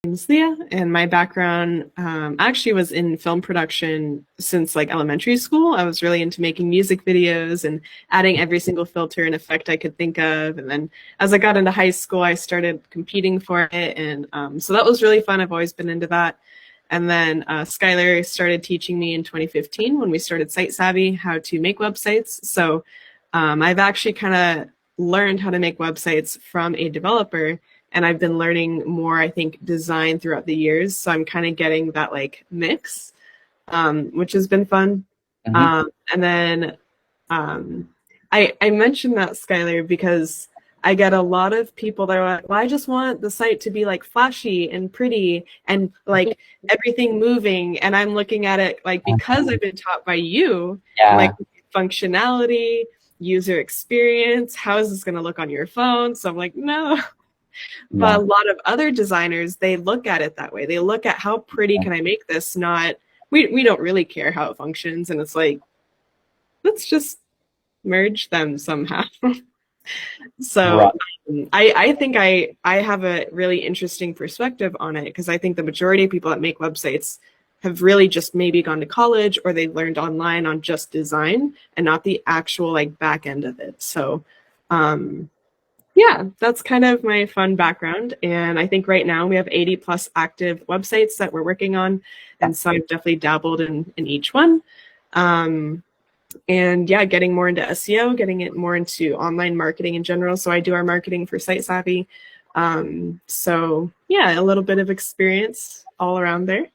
name's Leah, and my background actually was in film production since like elementary school. I was really into making music videos and adding every single filter and effect I could think of. And then as I got into high school, I started competing for it, and so that was really fun. I've always been into that. And then Skylar started teaching me in 2015 when we started Site Savvy how to make websites. So I've actually kind of learned how to make websites from a developer, and I've been learning more, I think, design throughout the years. So I'm kind of getting that like mix, which has been fun. Hmm. And then I mentioned that, Skylar, because I get a lot of people that are like, well, I just want the site to be like flashy and pretty and like everything moving. And I'm looking at it like, because I've been taught by you, I'm like, Yeah, functionality, user experience, how is this going to look on your phone? So I'm like, no. But a no, lot of other designers, they look at it that way. They look at how pretty yeah, can I make this, not we don't really care how it functions. And it's like, let's just merge them somehow. So right. I think I have a really interesting perspective on it, because I think the majority of people that make websites have really just maybe gone to college, or they learned online on just design and not the actual like back end of it. So um, yeah, that's kind of my fun background. And I think right now we have 80 plus active websites that we're working on. Yeah. And so I've definitely dabbled in each one. Um, and yeah, getting more into SEO, getting it more into online marketing in general. So I do our marketing for Site Savvy. So yeah, a little bit of experience all around there.